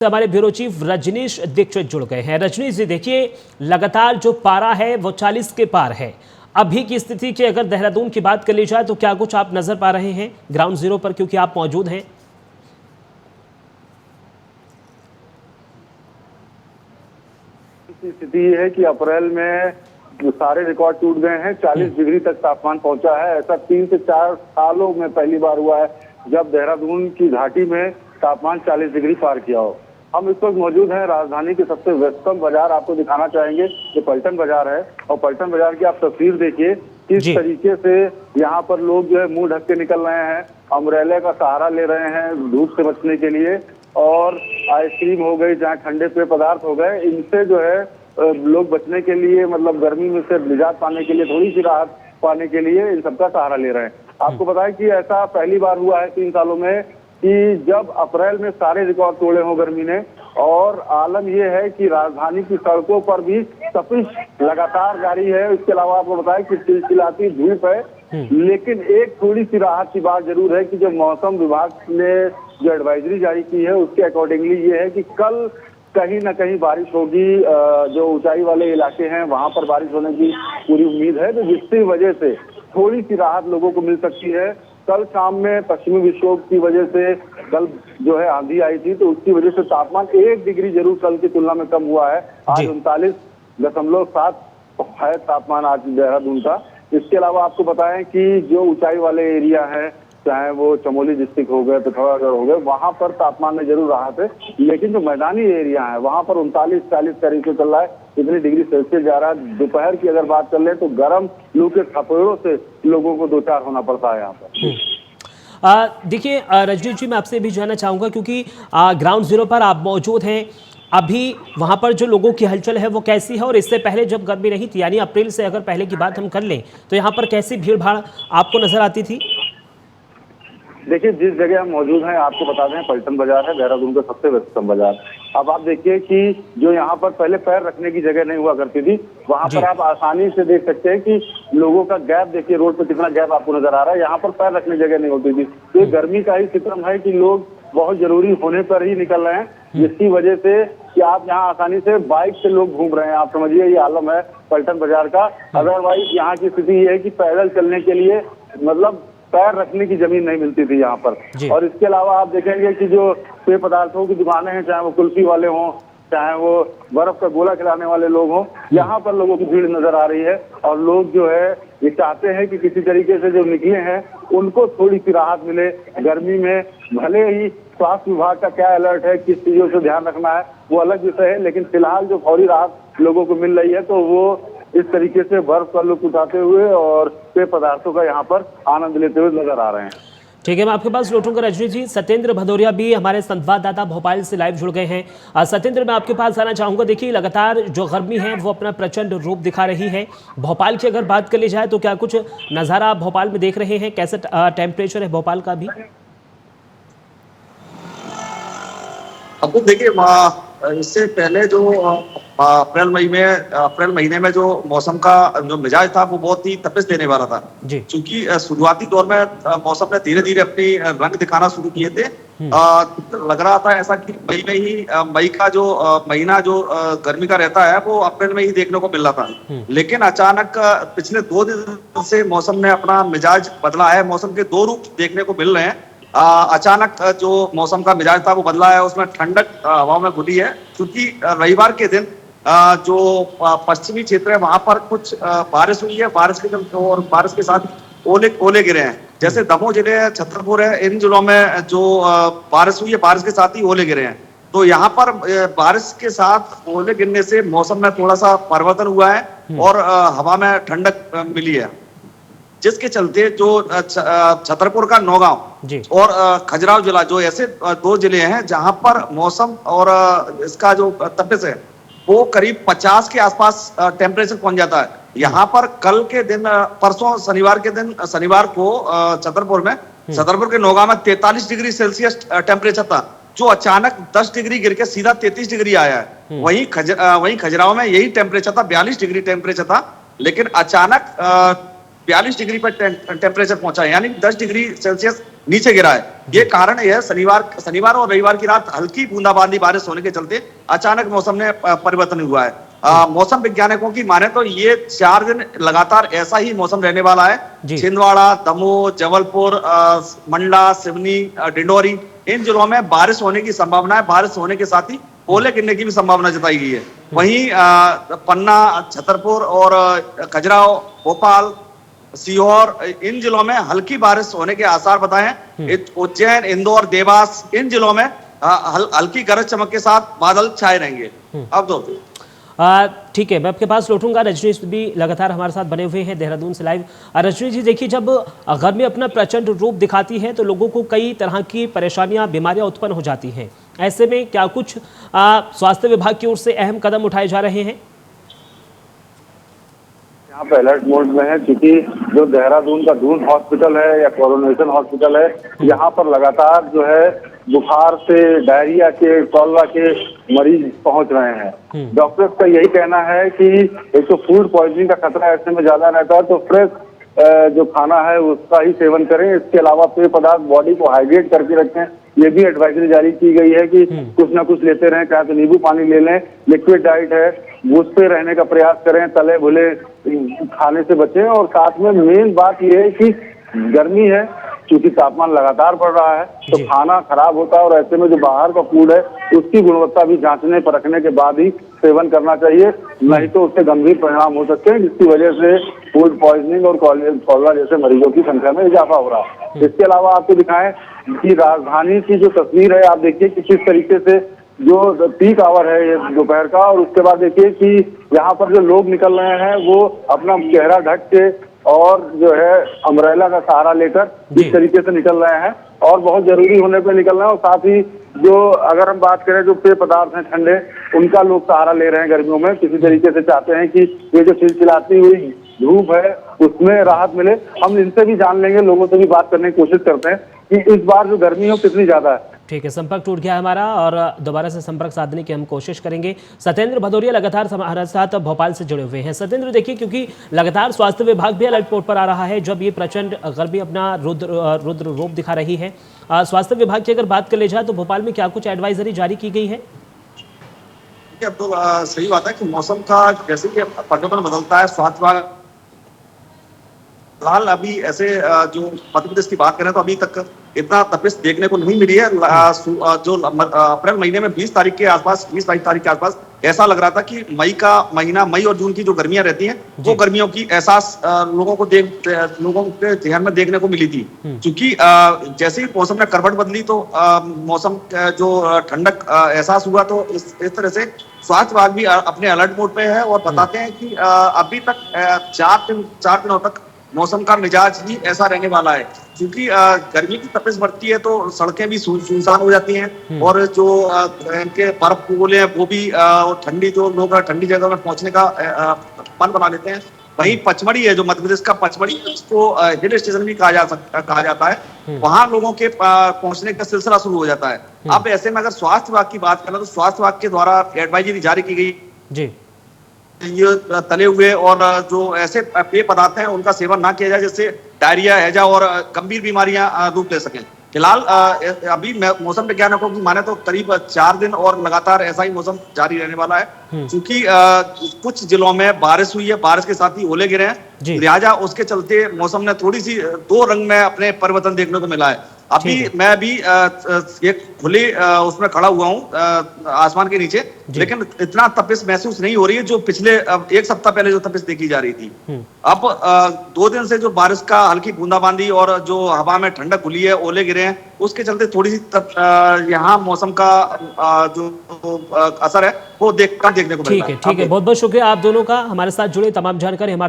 हमारे bureau chief Rajneesh Dixit जुड़ गए हैं। रजनीश जी, देखिए लगातार जो पारा है वो 40 के पार है। अभी की स्थिति की अगर देहरादून की बात कर ली जाए तो क्या कुछ आप नजर पा रहे हैं ग्राउंड जीरो पर, क्योंकि आप मौजूद हैं? स्थिति ये है कि अप्रैल में सारे रिकॉर्ड टूट गए हैं। 40 डिग्री तक तापमान पहुंचा है। ऐसा 3 से 4 सालों में पहली बार हुआ है जब देहरादून की घाटी में तापमान 40 डिग्री पार किया हो। हम इस वक्त मौजूद हैं राजधानी के सबसे व्यस्तम बाजार, आपको दिखाना चाहेंगे जो पलटन बाजार है। और पलटन बाजार की आप तस्वीर देखिए, किस तरीके से यहाँ पर लोग जो है मुंह ढक के निकल रहे हैं, अम्ब्रेला का सहारा ले रहे हैं धूप से बचने के लिए। और आइसक्रीम हो गई, जहाँ ठंडे पेय पदार्थ हो गए, इनसे जो है लोग बचने के लिए, मतलब गर्मी में से निजात पाने के लिए, थोड़ी सी राहत पाने के लिए इन सबका सहारा ले रहे हैं। आपको बताएं कि ऐसा पहली बार हुआ है 3 सालों में कि जब अप्रैल में सारे रिकॉर्ड तोड़े हों गर्मी ने। और आलम यह है कि राजधानी की सड़कों पर भी तपिश लगातार जारी है। इसके अलावा आपको बताएं कि चिलचिलाती धूप है, लेकिन एक थोड़ी सी राहत की बात जरूर है कि जो मौसम विभाग ने जो एडवाइजरी जारी की है उसके अकॉर्डिंगली ये है कि कल कहीं ना कहीं बारिश होगी। जो ऊंचाई वाले इलाके हैं वहां पर बारिश होने की पूरी उम्मीद है, तो जिसकी वजह से थोड़ी सी राहत लोगों को मिल सकती है। कल शाम में पश्चिमी विक्षोभ की वजह से कल जो है आंधी आई थी, तो उसकी वजह से तापमान 1 डिग्री जरूर कल की तुलना में कम हुआ है। आज 39.7 है तापमान आज देहरादून का। इसके अलावा आपको बताएं कि जो ऊंचाई वाले एरिया है, चाहे वो चमोली डिस्ट्रिक्ट हो गए, पिथौरागढ़ हो गए, वहां पर तापमान में जरूर राहत है। लेकिन जो मैदानी एरिया है वहां पर 39-40 करीब से चल रहा है, इतनी डिग्री सेल्सियस जा रहा है। दोपहर की अगर बात कर ले तो गर्म लू के थपेड़ों से लोगों को दो चार होना पड़ता है यहाँ पर। देखिए रजनीश जी, मैं आपसे भी जानना चाहूँगा क्योंकि ग्राउंड जीरो पर आप मौजूद हैं, अभी वहाँ पर जो लोगों की हलचल है वो कैसी है? और इससे पहले जब गर्मी नहीं थी, यानी अप्रैल से अगर पहले की बात हम कर लें, तो यहाँ पर कैसी भीड़ भाड़ आपको नजर आती थी? देखिए, जिस जगह हम मौजूद हैं आपको बता दें, पलटन बाजार है देहरादून का सबसे व्यस्तम बाजार। अब आप देखिए कि जो यहाँ पर पहले पैर रखने की जगह नहीं हुआ करती थी, वहाँ पर आप आसानी से देख सकते हैं कि लोगों का गैप देखिए, रोड पर कितना गैप आपको नजर आ रहा है। यहाँ पर पैर रखने की जगह नहीं होती थी। तो गर्मी का ही सितम है कि लोग बहुत जरूरी होने पर ही निकल रहे हैं, जिसकी वजह से कि आप यहाँ आसानी से बाइक से लोग घूम रहे हैं। आप समझिए ये आलम है पलटन बाजार का। अदरवाइज यहाँ की स्थिति ये है कि पैदल चलने के लिए मतलब पैर रखने की जमीन नहीं मिलती थी यहाँ पर। और इसके अलावा आप देखेंगे कि जो पेय पदार्थों की दुकानें हैं, चाहे वो कुल्फी वाले हों, चाहे वो बर्फ का गोला खिलाने वाले लोग हों, यहाँ पर लोगों की भीड़ नजर आ रही है। और लोग जो है ये चाहते हैं कि किसी तरीके से जो निकले हैं उनको थोड़ी सी राहत मिले गर्मी में। भले ही स्वास्थ्य विभाग का क्या अलर्ट है, किस चीजों से ध्यान रखना है, वो अलग विषय है, लेकिन फिलहाल जो फौरी राहत लोगों को मिल रही है तो वो इस तरीके से बर्फ का लुत्फ उठाते हुए और पेय पदार्थों का यहाँ पर आनंद लेते हुए नजर आ रहे हैं। ठीक है, मैं आपके पास लौटूंगा रजनीश जी। सत्येंद्र भदौरिया भी हमारे संवाददाता भोपाल से लाइव जुड़ गए हैं। सत्येंद्र, मैं आपके पास आना चाहूँगा। देखिए, लगातार जो गर्मी है वो अपना प्रचंड रूप दिखा रही है। भोपाल की अगर बात कर ली जाए तो क्या कुछ नज़ारा आप भोपाल में देख रहे हैं? कैसा टेम्परेचर है भोपाल का भी? अब तो देखिए, इससे पहले जो अप्रैल महीने में जो मौसम का जो मिजाज था वो बहुत ही तपिश देने वाला था, क्योंकि शुरुआती दौर में मौसम ने धीरे धीरे अपनी रंग दिखाना शुरू किए थे। लग रहा था ऐसा कि मई का जो महीना जो गर्मी का रहता है वो अप्रैल में ही देखने को मिल रहा था। लेकिन अचानक पिछले 2 दिन से मौसम ने अपना मिजाज बदला है। मौसम के 2 रूप देखने को मिल रहे हैं। अचानक जो मौसम का मिजाज था वो बदला है, उसमें ठंडक हवाओं में घुली है, क्योंकि रविवार के दिन जो पश्चिमी क्षेत्र है वहां पर कुछ बारिश हुई है। बारिश के साथ ओले गिरे हैं। जैसे दमोह जिले है, छतरपुर है, इन जिलों में जो बारिश हुई है, बारिश के साथ ही ओले गिरे हैं। तो यहाँ पर बारिश के साथ ओले गिरने से मौसम में थोड़ा सा परिवर्तन हुआ है और हवा में ठंडक मिली है, जिसके चलते जो छतरपुर का नौगांव और खजुराहो जिला, जो ऐसे 2 जिले हैं जहां पर मौसम और इसका जो तपिश है वो करीब 50 के आसपास टेम्परेचर पहुंच जाता है। यहाँ पर कल के दिन, परसों शनिवार को छतरपुर के नौगांव में 43 डिग्री सेल्सियस टेम्परेचर था, जो अचानक 10 डिग्री गिर के सीधा 33 डिग्री आया है। वहीं खजुराहो में यही टेम्परेचर था, 42 डिग्री टेम्परेचर था। लेकिन अचानक 42 डिग्री पर टेम्परेचर पहुंचा है, यानी 10 डिग्री सेल्सियस नीचे गिरा है। ये कारण यह शनिवार और रविवार की रात हल्की बूंदाबांदी बारिश होने के चलते अचानक मौसम में परिवर्तन हुआ है। मौसम वैज्ञानिकों की माने तो ये 4 दिन लगातार ऐसा ही मौसम रहने वाला है। छिंदवाड़ा, दमोह, जबलपुर, मंडला, सिवनी, डिंडोरी, इन जिलों में बारिश होने की संभावना है। बारिश होने के साथ ही ओले गिरने की भी संभावना जताई गई है। वहीं पन्ना, छतरपुर और खजुराहो, भोपाल, सीहोर, इन जिलों में हल्की बारिश होने के आसार बताए हैं। उज्जैन, इंदौर, देवास, इन जिलों में हल्की गरज चमक के साथ बादल छाए रहेंगे। अब तो ठीक है, मैं आपके पास लौटूंगा। रजनीश भी लगातार हमारे साथ बने हुए हैं देहरादून से लाइव। रजनीश जी, देखिए, जब गर्मी अपना प्रचंड रूप दिखाती है तो लोगों को कई तरह की परेशानियां, बीमारियां उत्पन्न हो जाती हैं। ऐसे में क्या कुछ स्वास्थ्य विभाग की ओर से अहम कदम उठाए जा रहे हैं? यहाँ पे अलर्ट मोड में है, क्योंकि जो देहरादून का दून हॉस्पिटल है या कोरोनेशन हॉस्पिटल है, यहाँ पर लगातार जो है बुखार से, डायरिया के, कॉलरा के मरीज पहुंच रहे हैं। डॉक्टर्स का यही कहना है कि एक तो फूड पॉइजनिंग का खतरा ऐसे में ज्यादा रहता है, तो फ्रेश जो खाना है उसका ही सेवन करें। इसके अलावा पेय पदार्थ बॉडी को हाइड्रेट करके रखें। ये भी एडवाइजरी जारी की गई है कि कुछ ना कुछ लेते रहें, चाहे तो नींबू पानी ले लें। लिक्विड डाइट है, उस पे रहने का प्रयास करें, तले भुले खाने से बचें। और साथ में मेन बात यह है कि गर्मी है, क्योंकि तापमान लगातार बढ़ रहा है, तो खाना खराब होता है। और ऐसे में जो बाहर का फूड है उसकी गुणवत्ता भी जांचने परखने के बाद ही सेवन करना चाहिए, नहीं तो उससे गंभीर परिणाम हो सकते हैं, जिसकी वजह से फूड पॉइजनिंग और कॉलरा जैसे मरीजों की संख्या में इजाफा हो रहा है। इसके अलावा आपको दिखाएं कि राजधानी की जो तस्वीर है, आप देखिए कि किस तरीके से जो पीक आवर है ये दोपहर का, और उसके बाद देखिए कि यहाँ पर जो लोग निकल रहे हैं वो अपना चेहरा ढक के और जो है अम्ब्रेला का सहारा लेकर इस तरीके से निकल रहे हैं, और बहुत जरूरी होने पे निकल रहे हैं। और साथ ही जो अगर हम बात करें जो पेय पदार्थ हैं ठंडे, उनका लोग सहारा ले रहे हैं गर्मियों में। किसी तरीके से चाहते हैं कि ये जो चिलचिलाती हुई धूप है उसमें राहत मिले। हम इनसे भी जान लेंगे, लोगों से भी बात करने की कोशिश करते हैं कि इस बार जो गर्मी है कितनी ज्यादा है। ठीक है, संपर्क टूट गया हमारा और दोबारा से संपर्क साधने की हम कोशिश करेंगे। सत्येंद्र भदौरिया लगातार हमारे साथ भोपाल से जुड़े हुए हैं। सत्येंद्र, देखिए, क्योंकि लगातार स्वास्थ्य विभाग भी अलर्ट मोड पर आ रहा है, जब ये प्रचंड गर्मी अपना रुद्र रूप दिखा रही है। स्वास्थ्य विभाग की अगर बात कर ले जाए तो भोपाल में क्या कुछ एडवाइजरी जारी की गई है? अब तो सही बात है कि मौसम का जैसे कि परिवर्तन बदलता है, स्वास्थ्य विभाग फिलहाल अभी ऐसे जो मध्य प्रदेश की बात करें तो अभी तक इतना तपिश देखने को नहीं मिली है। जो अप्रैल महीने में 20 तारीख के आसपास, 20-22 तारीख के आसपास ऐसा लग रहा था कि मई का महीना, मई और जून की जो गर्मियां रहती हैं, वो गर्मियों की एहसास लोगों के जहन में देखने को मिली थी। क्योंकि जैसे ही मौसम ने करवट बदली तो मौसम जो ठंडक एहसास हुआ, तो इस तरह से स्वास्थ्य विभाग भी अपने अलर्ट मोड पे है और बताते हैं कि अभी तक 4 दिनों तक मौसम का मिजाज ही ऐसा रहने वाला है। क्योंकि गर्मी की तपिश बढ़ती है तो सड़कें भी सुनसान हो जाती हैं, और जो इनके बर्फ गोले हैं वो भी ठंडी, जो लोग ठंडी जगह में पहुंचने का मन बना लेते हैं। वहीं पचमढ़ी है, जो मध्य प्रदेश का पचमढ़ी, उसको हिल स्टेशन भी कहा जाता है, वहां लोगों के पहुंचने का सिलसिला शुरू हो जाता है। अब ऐसे में अगर स्वास्थ्य विभाग की बात करें तो स्वास्थ्य विभाग के द्वारा एडवाइजरी जारी की गई जी, ये तले हुए और जो ऐसे पेय पदार्थ हैं उनका सेवन ना किया जाए, जिससे डायरिया, हैजा और गंभीर बीमारियां रूप ले सकें। फिलहाल अभी मौसम वैज्ञानिकों की माने तो करीब 4 दिन और लगातार ऐसा ही मौसम जारी रहने वाला है। क्योंकि कुछ जिलों में बारिश हुई है, बारिश के साथ ही ओले गिरे हैं, लिहाजा उसके चलते मौसम ने थोड़ी सी 2 रंग में अपने परिवर्तन देखने को मिला है। अभी मैं भी एक खुले उसमें खड़ा हुआ हूँ आसमान के नीचे, लेकिन इतना तपिश महसूस नहीं हो रही है जो पिछले 1 सप्ताह पहले जो तपिश देखी जा रही थी। अब 2 दिन से जो बारिश का हल्की बूंदाबांदी और जो हवा में ठंडक घुली है, ओले गिरे हैं, उसके चलते थोड़ी सी यहाँ मौसम का जो असर है वो देखने को मिलता है। ठीक है, बहुत बहुत शुक्रिया आप दोनों का, हमारे साथ जुड़े, तमाम जानकारी हमारे साथ